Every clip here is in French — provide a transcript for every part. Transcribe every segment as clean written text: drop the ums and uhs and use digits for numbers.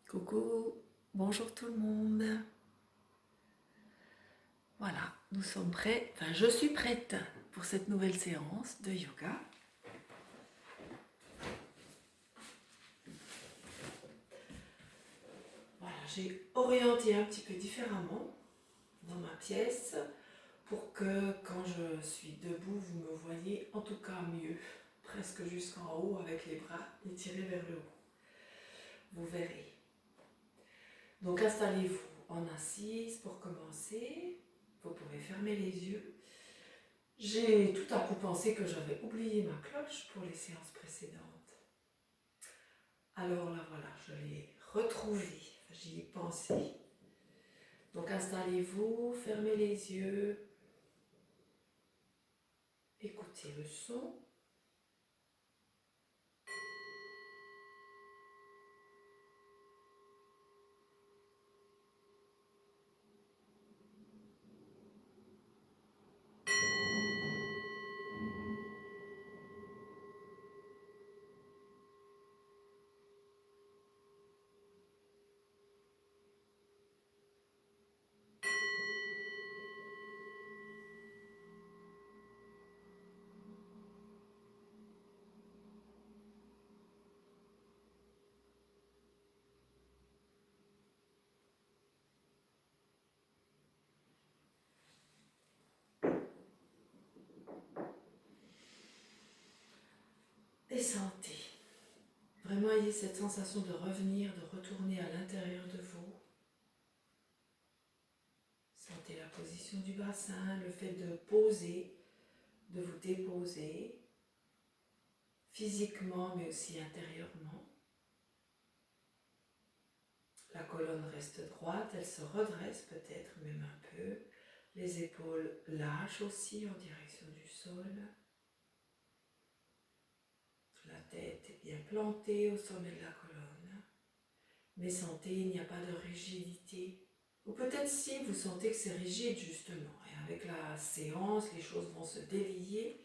Coucou, bonjour tout le monde. Voilà, nous sommes prêts, enfin je suis prête pour cette nouvelle séance de yoga. Voilà, j'ai orienté un petit peu différemment dans ma pièce pour que quand je suis debout, vous me voyez en tout cas mieux, presque jusqu'en haut avec les bras étirés vers le haut. Vous verrez. Donc installez-vous en assise pour commencer. Vous pouvez fermer les yeux. J'ai tout à coup pensé que j'avais oublié ma cloche pour les séances précédentes. Alors là voilà, je l'ai retrouvée, j'y ai pensé. Donc installez-vous, fermez les yeux, écoutez le son. Et sentez. Vraiment ayez cette sensation de revenir, de retourner à l'intérieur de vous. Sentez la position du bassin, le fait de poser, de vous déposer, physiquement mais aussi intérieurement. La colonne reste droite, elle se redresse peut-être même un peu. Les épaules lâchent aussi en direction du sol. La tête est bien plantée au sommet de la colonne. Mais sentez, il n'y a pas de rigidité. Ou peut-être si vous sentez que c'est rigide justement. Et avec la séance, les choses vont se délier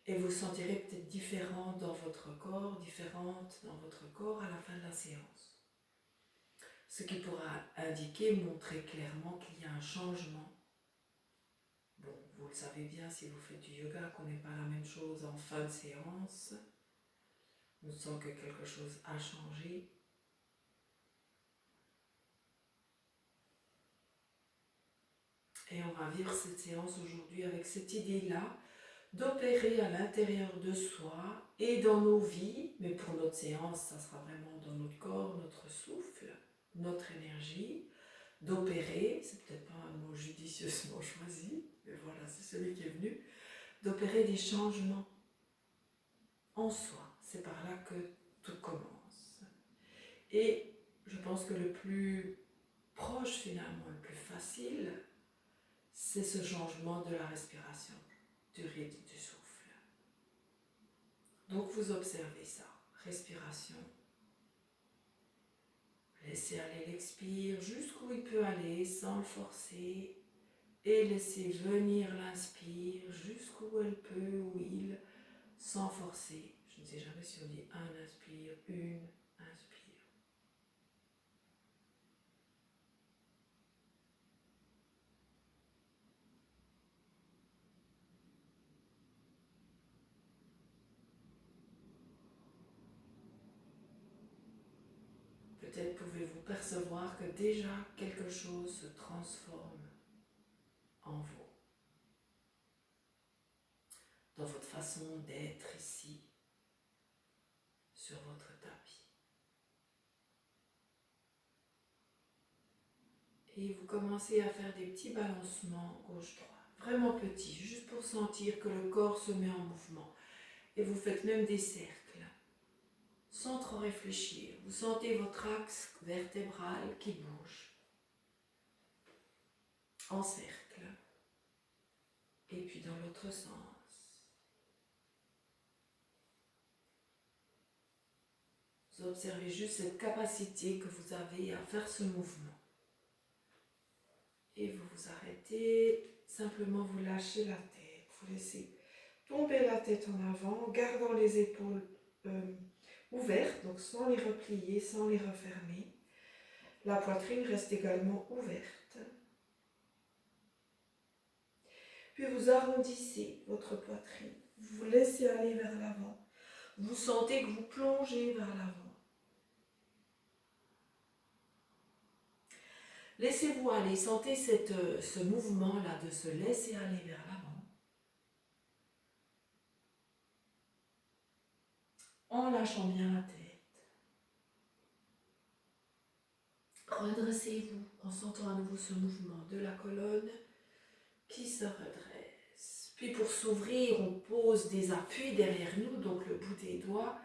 et vous sentirez peut-être différente dans votre corps, différente dans votre corps à la fin de la séance. Ce qui pourra indiquer, montrer clairement qu'il y a un changement. Bon, vous le savez bien si vous faites du yoga qu'on n'est pas la même chose en fin de séance. On sent que quelque chose a changé. Et on va vivre cette séance aujourd'hui avec cette idée-là d'opérer à l'intérieur de soi et dans nos vies, mais pour notre séance, ça sera vraiment dans notre corps, notre souffle, notre énergie, d'opérer, c'est peut-être pas un mot judicieusement choisi, mais voilà, c'est celui qui est venu, d'opérer des changements en soi. C'est par là que tout commence. Et je pense que le plus proche finalement, le plus facile, c'est ce changement de la respiration, du rythme du souffle. Donc vous observez ça, respiration. Laissez aller l'expire jusqu'où il peut aller sans le forcer et laissez venir l'inspire jusqu'où elle peut ou il sans forcer. Je ne sais jamais si on dit un inspire, une inspire. Peut-être pouvez-vous percevoir que déjà quelque chose se transforme en vous, dans votre façon d'être ici, sur votre tapis. Et vous commencez à faire des petits balancements gauche-droite, vraiment petits, juste pour sentir que le corps se met en mouvement. Et vous faites même des cercles, sans trop réfléchir. Vous sentez votre axe vertébral qui bouge, en cercle, et puis dans l'autre sens. Vous observez juste cette capacité que vous avez à faire ce mouvement. Et vous vous arrêtez, simplement vous lâchez la tête, vous laissez tomber la tête en avant, gardant les épaules ouvertes, donc sans les replier, sans les refermer. La poitrine reste également ouverte. Puis vous arrondissez votre poitrine. Vous vous laissez aller vers l'avant. Vous sentez que vous plongez vers l'avant. Laissez-vous aller, sentez ce mouvement-là de se laisser aller vers l'avant. En lâchant bien la tête. Redressez-vous en sentant à nouveau ce mouvement de la colonne qui se redresse. Puis pour s'ouvrir, on pose des appuis derrière nous, donc le bout des doigts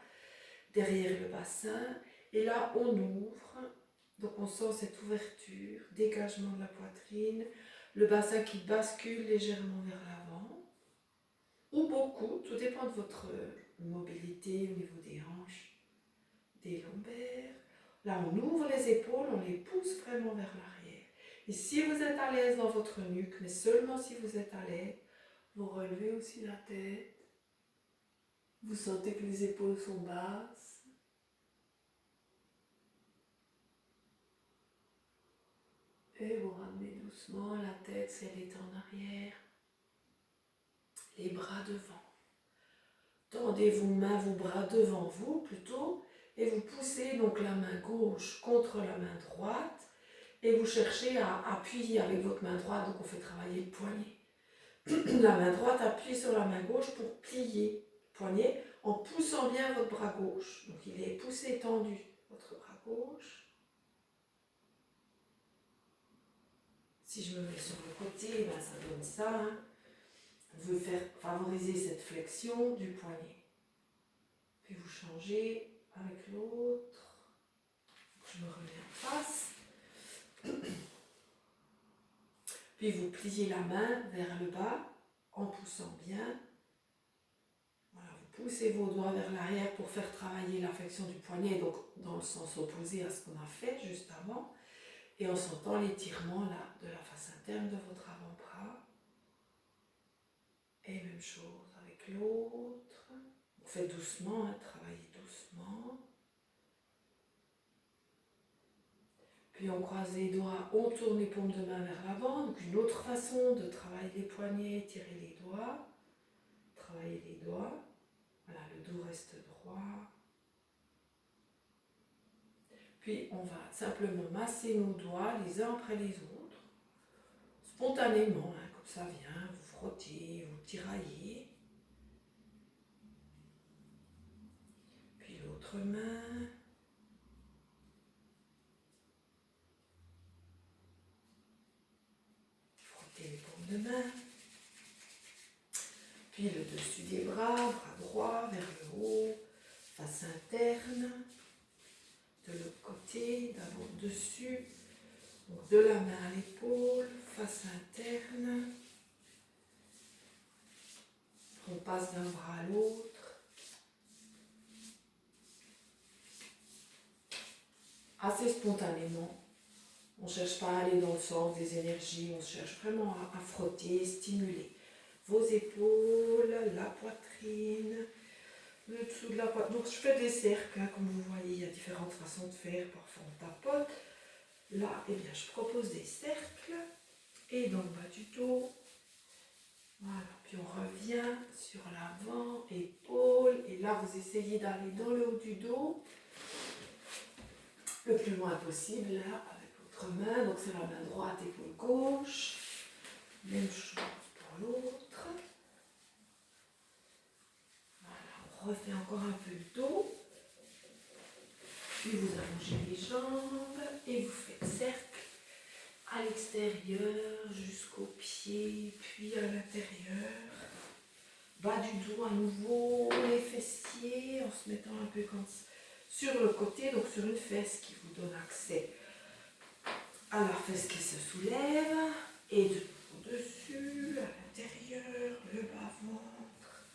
derrière le bassin. Et là, on ouvre. Donc on sent cette ouverture, dégagement de la poitrine, le bassin qui bascule légèrement vers l'avant, ou beaucoup, tout dépend de votre mobilité au niveau des hanches, des lombaires. Là on ouvre les épaules, on les pousse vraiment vers l'arrière. Et si vous êtes à l'aise dans votre nuque, mais seulement si vous êtes à l'aise, vous relevez aussi la tête, vous sentez que les épaules sont basses. Et vous ramenez doucement la tête, si elle est en arrière, les bras devant. Tendez vos mains, vos bras devant vous plutôt, et vous poussez donc la main gauche contre la main droite, et vous cherchez à appuyer avec votre main droite, donc on fait travailler le poignet. La main droite appuie sur la main gauche pour plier le poignet en poussant bien votre bras gauche. Donc il est poussé, tendu, votre bras gauche. Si je me mets sur le côté, ben ça donne ça. Hein. On veut favoriser cette flexion du poignet. Puis vous changez avec l'autre. Je me remets en face. Puis vous pliez la main vers le bas en poussant bien. Voilà, vous poussez vos doigts vers l'arrière pour faire travailler la flexion du poignet, donc dans le sens opposé à ce qu'on a fait juste avant. Et en sentant l'étirement là de la face interne de votre avant-bras. Et même chose avec l'autre. Vous faites doucement, hein, travaillez doucement. Puis on croise les doigts, on tourne les paumes de main vers l'avant. Donc une autre façon de travailler les poignets, tirer les doigts. Travailler les doigts. Voilà, le dos reste droit. Puis on va simplement masser nos doigts les uns après les autres. Spontanément, hein, comme ça vient, vous frottez, vous tiraillez. Puis l'autre main. Frottez les paumes de main. Puis le dessus des bras droit vers le haut, face interne. De l'autre côté, d'abord dessus. Donc de la main à l'épaule, face interne. On passe d'un bras à l'autre. Assez spontanément. On ne cherche pas à aller dans le sens des énergies, on cherche vraiment à frotter, stimuler vos épaules, la poitrine, le dessous de la poitrine. Donc je fais des cercles, hein, comme vous voyez, il y a différentes façons de faire, parfois on tapote. Là, eh bien, je propose des cercles et dans le bas du dos. Voilà, puis on revient sur l'avant, épaule, et là vous essayez d'aller dans le haut du dos, le plus loin possible, là, avec l'autre main, donc c'est la main droite, épaule gauche, même chose pour l'autre. Voilà, on refait encore un peu le dos, puis vous allongez les jambes, et vous faites cercle à l'extérieur, jusqu'au pied, puis à l'intérieur. Bas du dos à nouveau, les fessiers, en se mettant un peu comme ça, sur le côté, donc sur une fesse qui vous donne accès à la fesse qui se soulève, et de au-dessus, à l'intérieur, le bas-ventre,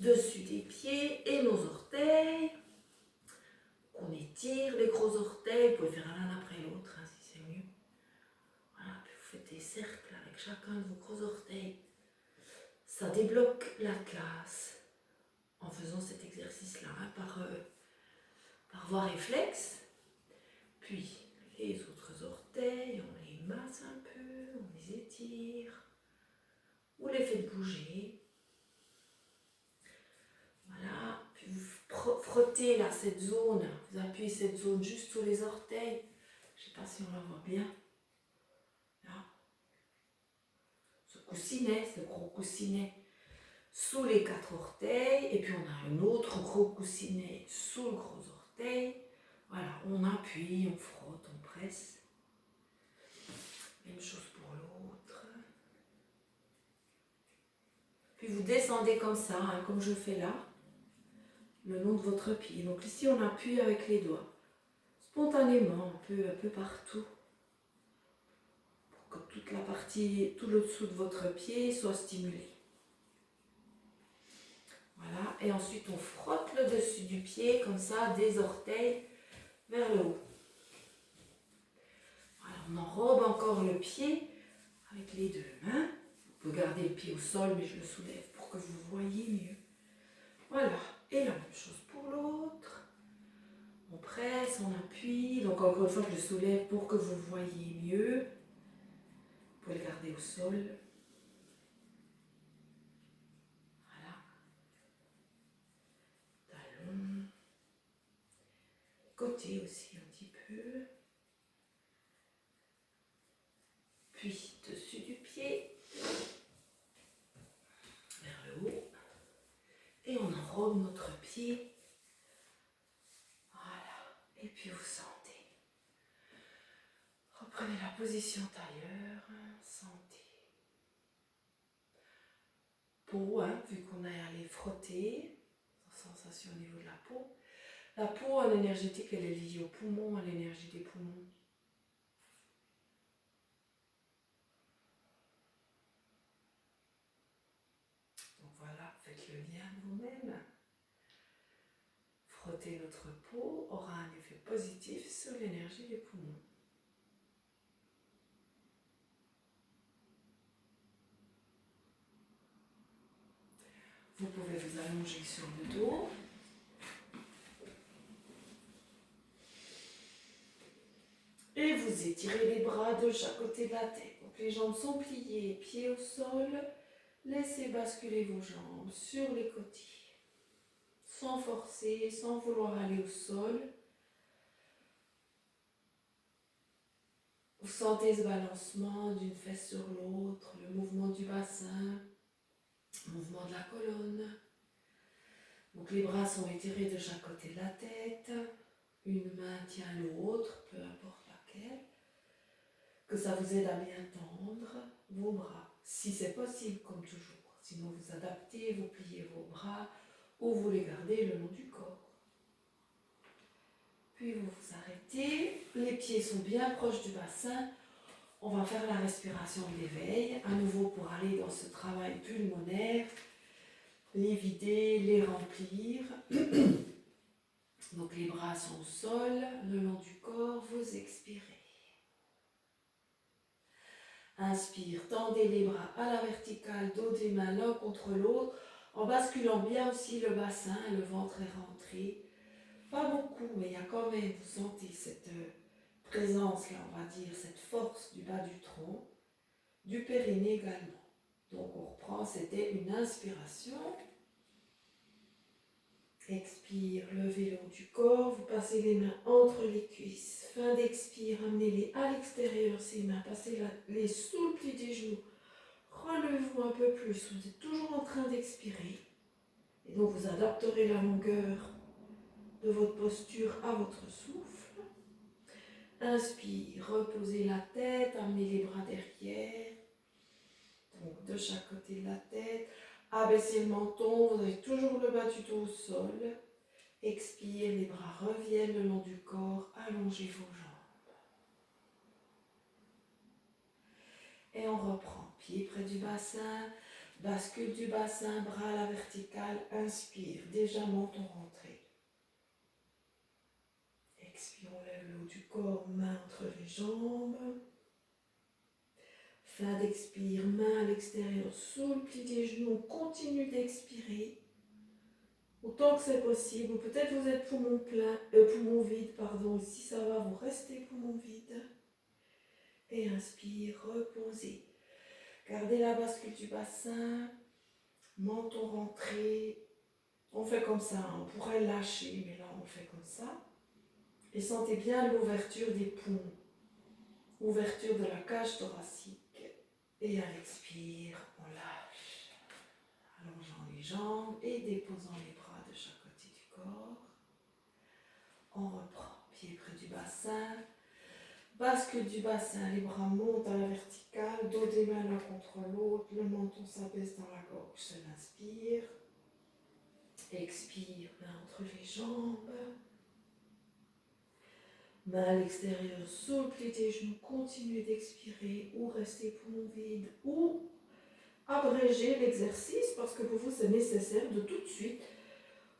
dessus des pieds et nos orteils. On étire les gros orteils, vous pouvez faire l'un après l'autre, hein, si c'est mieux. Voilà, puis vous faites des cercles avec chacun de vos gros orteils. Ça débloque l'atlas en faisant cet exercice-là, hein, par voie réflexe. Puis faites bouger. Voilà, puis vous frottez là cette zone, vous appuyez cette zone juste sous les orteils. Je ne sais pas si on la voit bien. Là. Ce coussinet, ce gros coussinet sous les 4 orteils. Et puis on a un autre gros coussinet sous le gros orteil. Voilà, on appuie, on frotte, on presse. Même chose pour l'autre. Puis vous descendez comme ça, hein, comme je fais là, le long de votre pied. Donc ici on appuie avec les doigts. Spontanément, un peu partout. Pour que toute la partie, tout le dessous de votre pied soit stimulé. Voilà, et ensuite on frotte le dessus du pied, comme ça, des orteils vers le haut. Voilà, on enrobe encore le pied avec les 2 mains. Vous pouvez garder le pied au sol, mais je le soulève pour que vous voyez mieux. Voilà, et la même chose pour l'autre. On presse, on appuie. Donc encore une fois, je le soulève pour que vous voyez mieux. Vous pouvez le garder au sol. Voilà. Talon. Côté aussi un petit peu. Puis dessus du pied. Vers le haut. Et on enrobe notre pied. Voilà. Et puis vous sentez. Reprenez la position tailleur. Sentez. Peau, hein, vu qu'on est allé frotter. Sensation au niveau de la peau. La peau en énergétique, elle est liée aux poumons, à l'énergie des poumons. Donc voilà, faites le lien vous-même. Frotter notre peau aura un effet positif sur l'énergie des poumons. Vous pouvez vous allonger sur le dos. Et vous étirez les bras de chaque côté de la tête. Donc les jambes sont pliées, pieds au sol. Laissez basculer vos jambes sur les côtés. Sans forcer, sans vouloir aller au sol. Vous sentez ce balancement d'une fesse sur l'autre, le mouvement du bassin, le mouvement de la colonne. Donc les bras sont étirés de chaque côté de la tête. Une main tient l'autre, peu importe laquelle. Que ça vous aide à bien tendre vos bras, si c'est possible, comme toujours. Sinon vous adaptez, vous pliez vos bras ou vous les gardez le long du corps. Puis vous vous arrêtez, les pieds sont bien proches du bassin. On va faire la respiration de l'éveil, à nouveau pour aller dans ce travail pulmonaire, les vider, les remplir. Donc les bras sont au sol, le long du corps, vous expirez. Inspire, tendez les bras à la verticale, dos des mains l'un contre l'autre, en basculant bien aussi le bassin, le ventre est rentré. Pas beaucoup, mais il y a quand même, vous sentez cette présence là, on va dire, cette force du bas du tronc, du périnée également. Donc on reprend, c'était une inspiration. Expire, levez le haut du corps, vous passez les mains entre les cuisses. Fin d'expire, amenez-les à l'extérieur, ces mains, passez-les sous le pli des genoux. Relevez-vous un peu plus, vous êtes toujours en train d'expirer. Et donc vous adapterez la longueur de votre posture à votre souffle. Inspire, reposez la tête, amenez les bras derrière. Donc de chaque côté de la tête. Abaissez le menton, vous avez toujours le bas du dos au sol. Expire, les bras reviennent le long du corps, allongez vos jambes. Et on reprend, pied près du bassin, bascule du bassin, bras à la verticale, inspire, déjà menton rentré. Expire, on lève le haut du corps, main entre les jambes. Fin d'expire, main à l'extérieur, sous le pli des genoux, continue d'expirer. Autant que c'est possible, ou peut-être vous êtes poumon vide, pardon, si ça va, vous restez poumon vide. Et inspire, reposez. Gardez la bascule du bassin, menton rentré. On fait comme ça, on pourrait lâcher, mais là on fait comme ça. Et sentez bien l'ouverture des poumons, ouverture de la cage thoracique. Et à l'expire, on lâche, allongeant les jambes et déposant les bras de chaque côté du corps. On reprend, pied près du bassin, bascule du bassin, les bras montent à la verticale, dos des mains l'un contre l'autre, le menton s'abaisse dans la gorge, seul inspire. Expire, main entre les jambes. Main à l'extérieur, sous le pli des genoux, continuez d'expirer ou restez poumon vide ou abrégez l'exercice parce que pour vous c'est nécessaire de tout de suite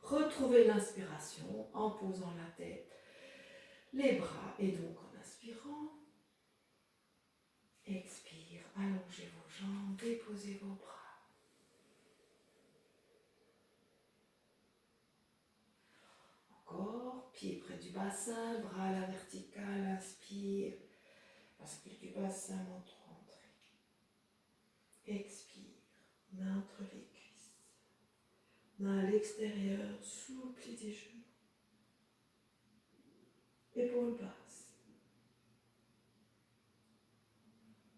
retrouver l'inspiration en posant la tête, les bras et donc en inspirant. Expire, allongez vos jambes, déposez vos bras. Encore, pied près du bassin, bras à la verticale, inspire. Bascule du bassin, menton rentré. Expire, main entre les cuisses. Main à l'extérieur, sous le pli des genoux. Épaules basses.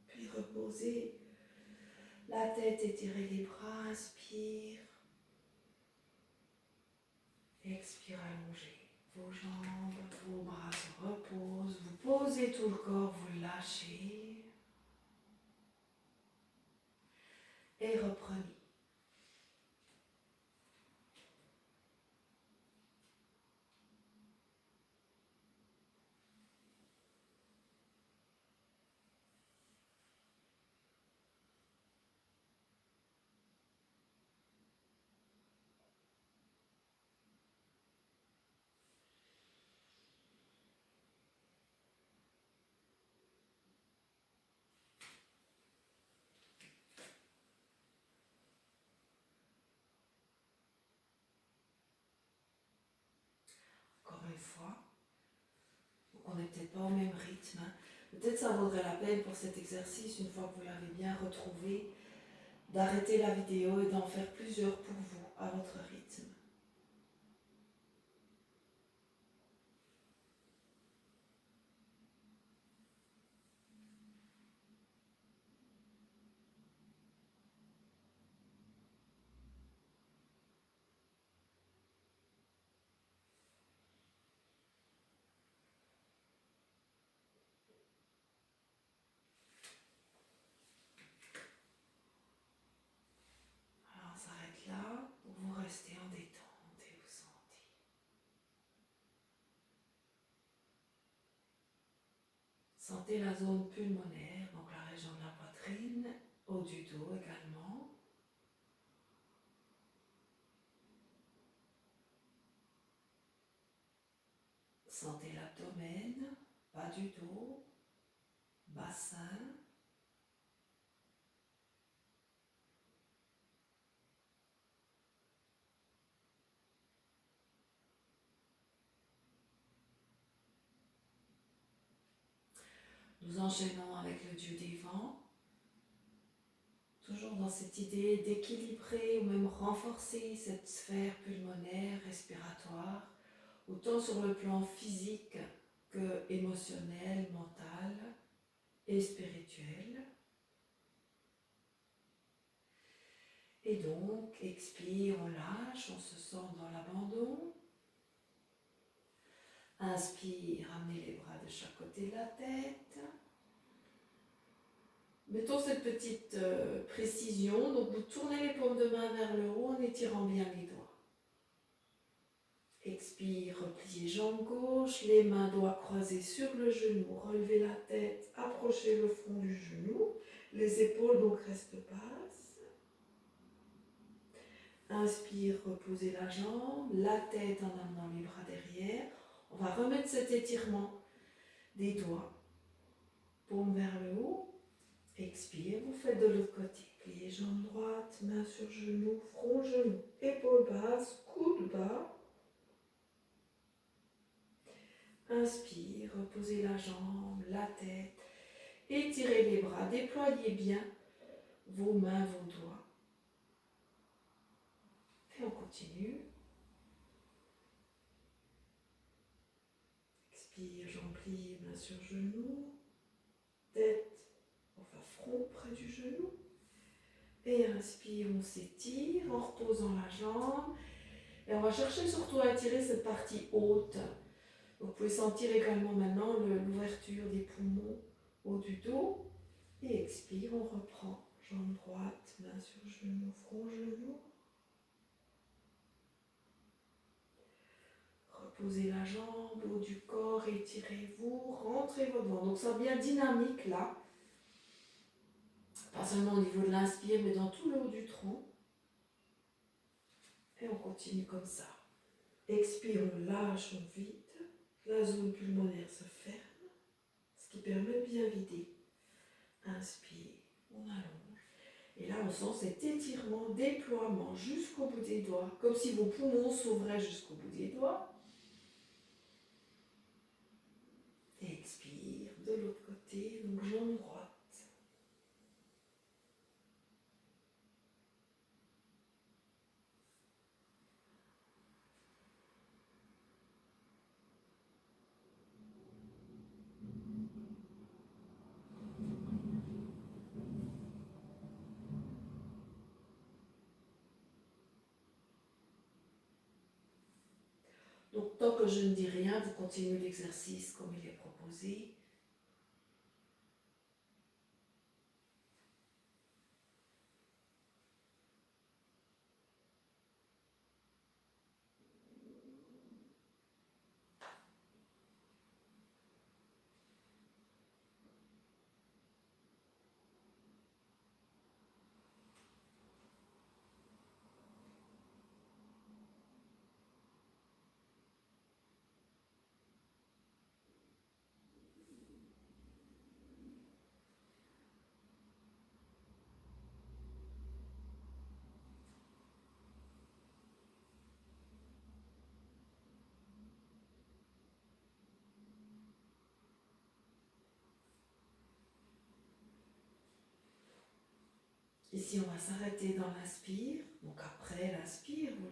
Puis reposez la tête, étirez les bras, inspire. Expire, allongez vos jambes, vos bras se reposent. Vous posez tout le corps, vous lâchez. Et reprenez. Encore une fois. On n'est peut-être pas au même rythme. Peut-être ça vaudrait la peine pour cet exercice, une fois que vous l'avez bien retrouvé, d'arrêter la vidéo et d'en faire plusieurs pour vous, à votre rythme. Alors on s'arrête là, vous restez en détente et vous sentez. Sentez la zone pulmonaire, donc la région de la poitrine, haut du dos également. Sentez l'abdomen, bas du dos, bassin. Nous enchaînons avec le dieu des vents. Toujours dans cette idée d'équilibrer ou même renforcer cette sphère pulmonaire, respiratoire, autant sur le plan physique que émotionnel, mental et spirituel. Et donc, expire, on lâche, on se sent dans l'abandon. Inspire, amenez les bras de chaque côté de la tête. Mettons cette petite précision, donc vous tournez les paumes de main vers le haut en étirant bien les doigts. Expire, pliez jambe gauche, les mains doigts croisés sur le genou, relevez la tête, approchez le front du genou, les épaules donc restent basses. Inspire, reposez la jambe, la tête en amenant les bras derrière. On va remettre cet étirement des doigts, paume vers le haut. Expire, vous faites de l'autre côté. Pliez jambe droite, main sur genou, front, genou, épaules basses, coude bas. Inspire, reposez la jambe, la tête, étirez les bras, déployez bien vos mains, vos doigts. Et on continue. Expire, jambes pliées, mains sur genoux. Tête, enfin front près du genou. Et inspire, on s'étire en reposant la jambe. Et on va chercher surtout à étirer cette partie haute. Vous pouvez sentir également maintenant l'ouverture des poumons, haut du dos. Et expire, on reprend. Jambe droite, main sur genou, front, genou. Reposez la jambe, haut du corps, étirez-vous, rentrez votre ventre. Donc ça devient dynamique là. Pas seulement au niveau de l'inspire, mais dans tout le haut du tronc. Et on continue comme ça. Expire, on lâche, on vide. La zone pulmonaire se ferme, ce qui permet de bien vider. Inspire, on allonge. Et là, on sent cet étirement, déploiement jusqu'au bout des doigts, comme si vos poumons s'ouvraient jusqu'au bout des doigts. Et expire de l'autre côté, donc jambe droite. Donc, tant que je ne dis rien, vous continuez l'exercice comme il est proposé. Ici, on va s'arrêter dans l'inspire. Donc après l'inspire, vous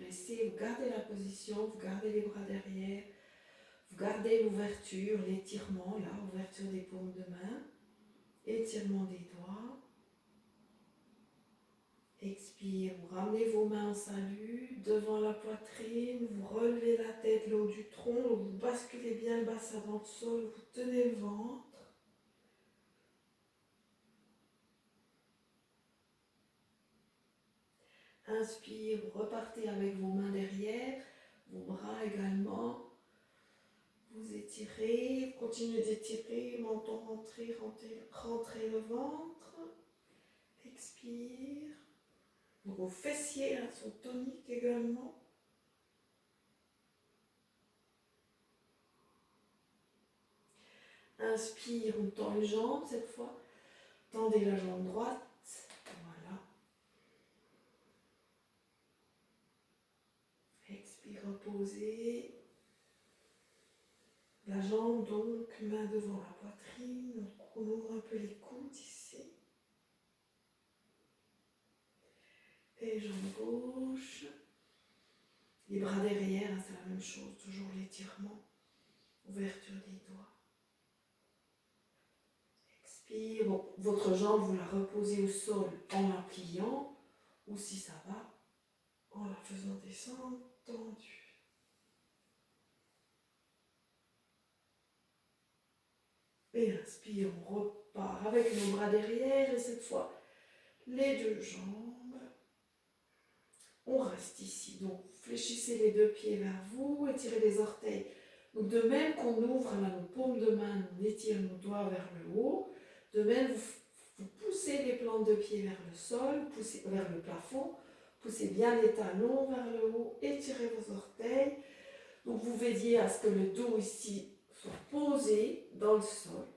gardez la position, vous gardez les bras derrière, vous gardez l'ouverture, l'étirement, là, ouverture des paumes de main, étirement des doigts. Expire, vous ramenez vos mains en salut, devant la poitrine, vous relevez la tête, le haut du tronc, vous basculez bien le bassin dans le sol, vous tenez le ventre. Inspire, vous repartez avec vos mains derrière, vos bras également. Vous étirez, continuez d'étirer, menton rentrez, rentrez le ventre. Expire. Vos fessiers sont toniques également. Inspire, on tend une jambe cette fois. Tendez la jambe droite. Voilà. Expire, reposez. La jambe donc, main devant la poitrine. On ouvre un peu les coudes ici. Et jambe gauche. Les bras derrière, c'est la même chose. Toujours l'étirement. Ouverture des doigts. Expire. Bon, votre jambe, vous la reposez au sol en la pliant. Ou si ça va, en la faisant descendre, tendue. Et inspire, on repart avec nos bras derrière et cette fois les deux jambes. On reste ici, donc fléchissez les deux pieds vers vous, étirez les orteils. Donc de même qu'on ouvre là, nos paumes de main, on étire nos doigts vers le haut. De même, vous poussez les plantes de pied vers le sol, poussez vers le plafond, poussez bien les talons vers le haut, étirez vos orteils. Donc vous veillez à ce que le dos ici soit posé dans le sol.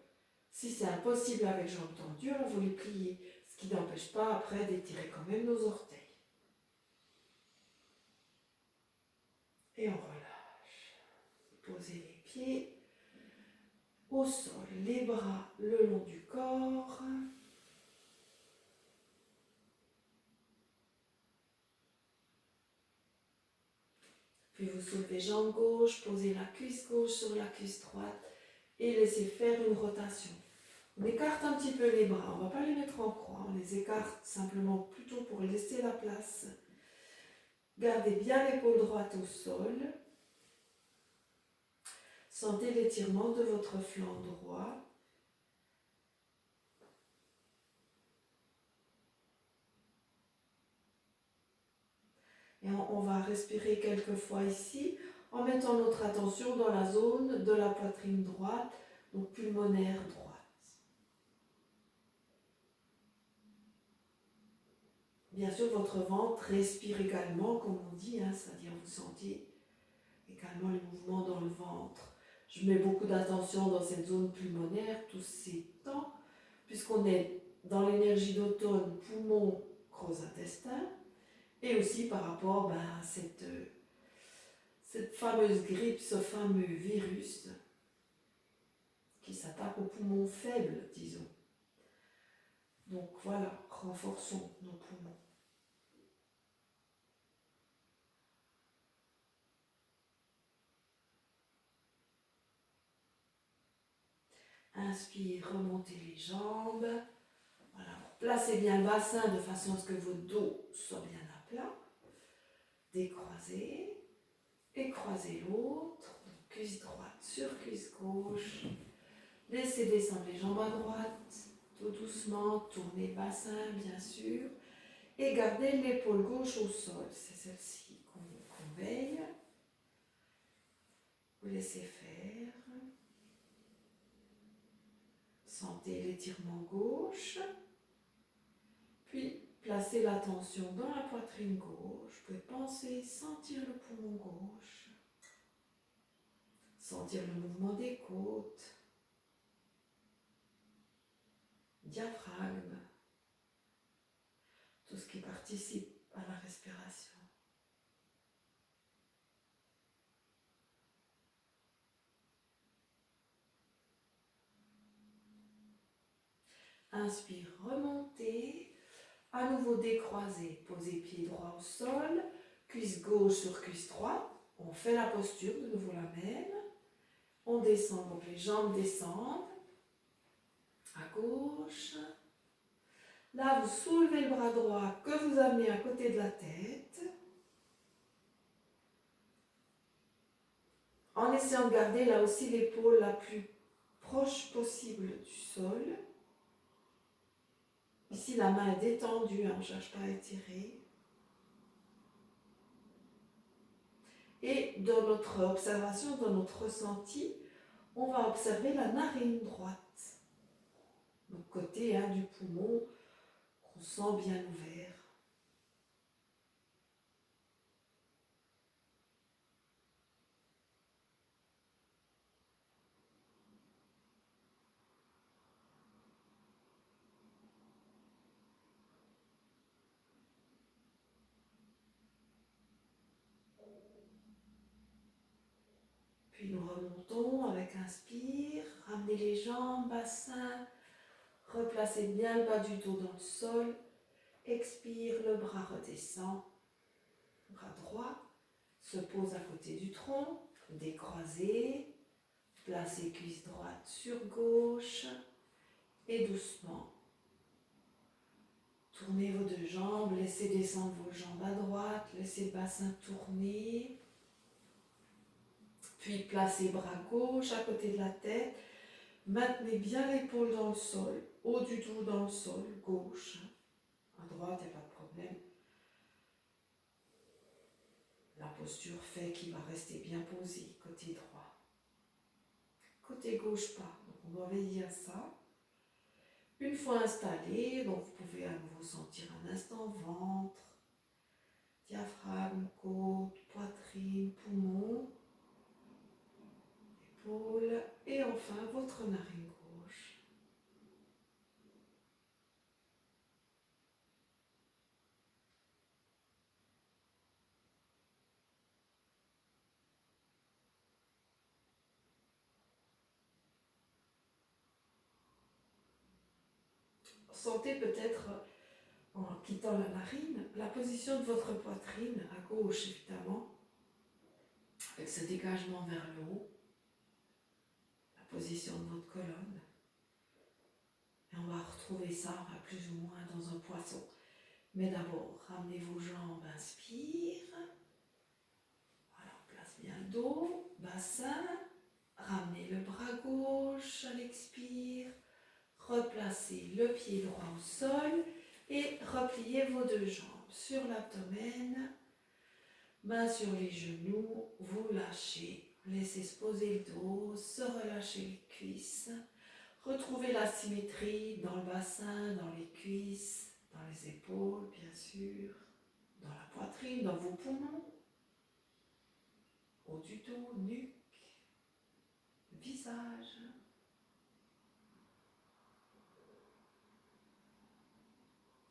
Si c'est impossible avec jambes tendues, alors vous les pliez, ce qui n'empêche pas après d'étirer quand même nos orteils. Et on relâche. Posez les pieds au sol, les bras le long du corps. Puis vous soulevez jambe gauche, posez la cuisse gauche sur la cuisse droite et laissez faire une rotation. On écarte un petit peu les bras, on ne va pas les mettre en croix, on les écarte simplement plutôt pour laisser la place. Gardez bien l'épaule droite au sol. Sentez l'étirement de votre flanc droit. Et on va respirer quelques fois ici en mettant notre attention dans la zone de la poitrine droite, donc pulmonaire droite. Bien sûr, votre ventre respire également, comme on dit, c'est-à-dire vous sentez également les mouvements dans le ventre. Je mets beaucoup d'attention dans cette zone pulmonaire tous ces temps, puisqu'on est dans l'énergie d'automne, poumon, gros intestin, et aussi par rapport à cette fameuse grippe, ce fameux virus qui s'attaque aux poumons faibles, disons. Donc voilà, renforçons nos poumons. Inspire, remontez les jambes. Voilà, placez bien le bassin de façon à ce que votre dos soit bien à plat. Décroisez et croisez l'autre. Cuisse droite sur cuisse gauche. Laissez descendre les jambes à droite, tout doucement, tournez le bassin bien sûr. Et gardez l'épaule gauche au sol, c'est celle-ci qu'on veille. Vous laissez faire. Sentez l'étirement gauche. Puis, placez l'attention dans la poitrine gauche. Vous pouvez penser, sentir le poumon gauche. Sentir le mouvement des côtes. Diaphragme. Tout ce qui participe à la respiration. Inspire, remontez. À nouveau décroisez, posez pied droit au sol, cuisse gauche sur cuisse droite. On fait la posture, de nouveau la même. On descend, donc les jambes descendent. À gauche. Là, vous soulevez le bras droit que vous amenez à côté de la tête. En essayant de garder là aussi l'épaule la plus proche possible du sol. Ici, la main est détendue, on ne cherche pas à étirer. Et dans notre observation, dans notre ressenti, on va observer la narine droite. Donc côté du poumon qu'on sent bien ouvert. Puis nous remontons avec inspire, ramenez les jambes, bassin, replacez bien le bas du dos dans le sol, expire, le bras redescend, bras droit, se pose à côté du tronc, décroisez, placez cuisse droite sur gauche et doucement. Tournez vos deux jambes, laissez descendre vos jambes à droite, laissez le bassin tourner. Puis placez bras gauche à côté de la tête. Maintenez bien l'épaule dans le sol, haut du dos dans le sol, gauche. À droite, il n'y a pas de problème. La posture fait qu'il va rester bien posé, côté droit. Côté gauche, pas. Donc on doit veiller à ça. Une fois installé, donc vous pouvez à nouveau sentir un instant ventre, diaphragme, côte, poitrine, poumon, épaule et enfin votre narine gauche. Sentez peut-être, en quittant la narine, la position de votre poitrine, à gauche évidemment. avec ce dégagement vers le haut, la position de votre colonne. Et on va retrouver ça, on va plus ou moins dans un poisson. Mais d'abord, ramenez vos jambes, inspire. Voilà, on place bien le dos, bassin. Ramenez le bras gauche à l'expire. Replacez le pied droit au sol et repliez vos deux jambes sur l'abdomen. Main sur les genoux, vous lâchez. Laissez se poser le dos, se relâcher les cuisses. Retrouvez la symétrie dans le bassin, dans les cuisses, dans les épaules, bien sûr, dans la poitrine, dans vos poumons, haut du dos, nuque, visage.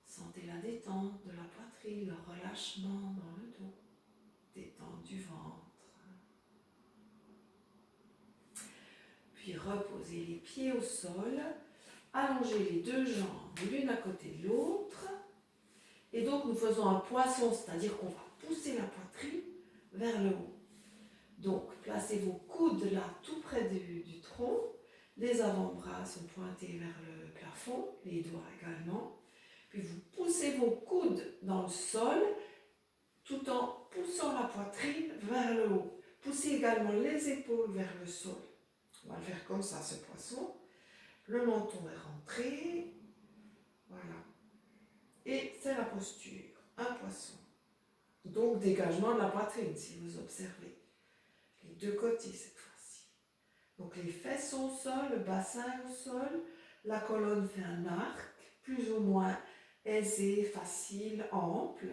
Sentez la détente de la poitrine, le relâchement dans le dos, détente du ventre. Puis reposez les pieds au sol, allongez les deux jambes l'une à côté de l'autre. Et donc nous faisons un poisson, c'est-à-dire qu'on va pousser la poitrine vers le haut. Donc placez vos coudes là tout près du tronc, les avant-bras sont pointés vers le plafond, les doigts également. Puis vous poussez vos coudes dans le sol tout en poussant la poitrine vers le haut. Poussez également les épaules vers le sol. On va le faire comme ça, ce poisson. Le menton est rentré. Voilà. Et c'est la posture, un poisson. Donc dégagement de la poitrine, si vous observez. Les deux côtés cette fois-ci. Donc les fesses sont au sol, le bassin au sol. La colonne fait un arc, plus ou moins aisé, facile, ample.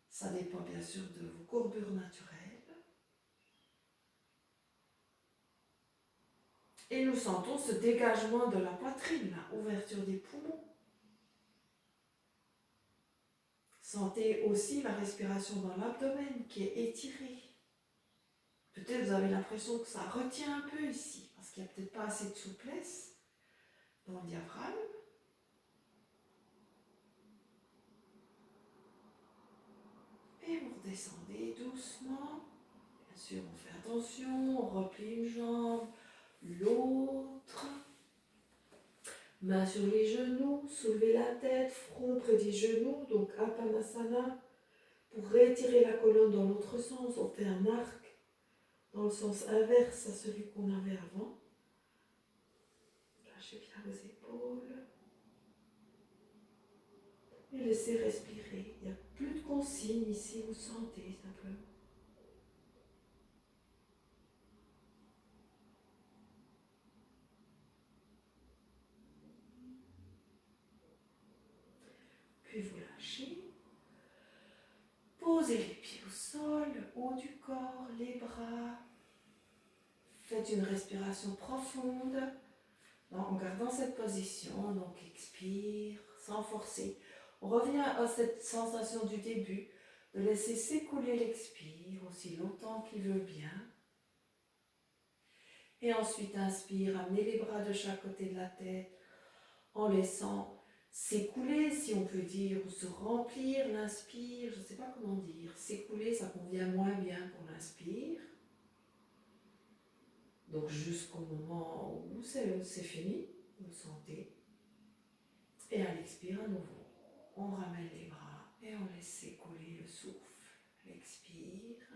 Ça dépend bien sûr de vos courbures naturelles. Et nous sentons ce dégagement de la poitrine, la ouverture des poumons. Sentez aussi la respiration dans l'abdomen qui est étirée. Peut-être vous avez l'impression que ça retient un peu ici, parce qu'il n'y a peut-être pas assez de souplesse dans le diaphragme. Et vous redescendez doucement. Bien sûr, on fait attention, on replie une jambe, l'autre. Main sur les genoux, soulevez la tête, front près des genoux, donc Apanasana. Pour réétirer la colonne dans l'autre sens, on fait un arc dans le sens inverse à celui qu'on avait avant. Lâchez bien vos épaules. Et laissez respirer. Il n'y a plus de consignes ici, vous sentez simplement. Puis vous lâchez. Posez les pieds au sol, le haut du corps, les bras. Faites une respiration profonde en gardant cette position. Donc expire sans forcer. On revient à cette sensation du début de laisser s'écouler l'expire aussi longtemps qu'il veut bien. Et ensuite inspire, amenez les bras de chaque côté de la tête en laissant s'écouler, si on peut dire, ou se remplir l'inspire, je ne sais pas comment dire. S'écouler, ça convient moins bien pour l'inspire. Donc jusqu'au moment où c'est fini, vous le sentez. Et à l'expire à nouveau, on ramène les bras et on laisse s'écouler le souffle. L'expire,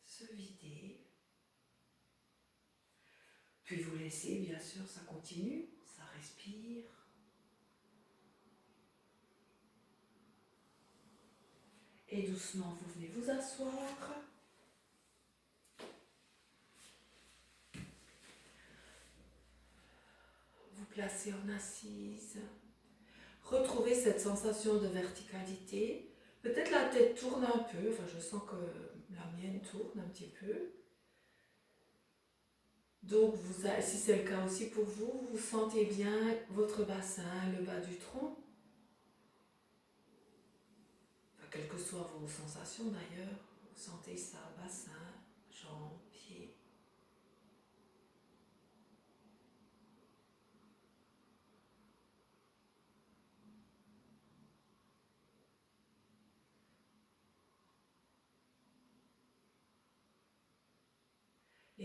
se vider. Puis vous laissez, bien sûr, ça continue, ça respire. Et doucement, vous venez vous asseoir. Vous placez en assise. Retrouvez cette sensation de verticalité. Peut-être la tête tourne un peu. Enfin, je sens que la mienne tourne un petit peu. Donc, si c'est le cas aussi pour vous, vous sentez bien votre bassin, le bas du tronc. Enfin, quelles que soient vos sensations d'ailleurs, vous sentez ça, bassin, jambes, pieds.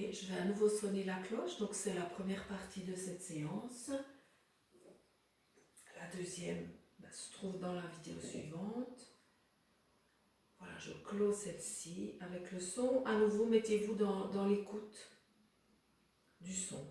Et je vais à nouveau sonner la cloche, donc c'est la première partie de cette séance. La deuxième se trouve dans la vidéo suivante. Voilà, je clôt celle-ci avec le son. À nouveau, mettez-vous dans l'écoute du son.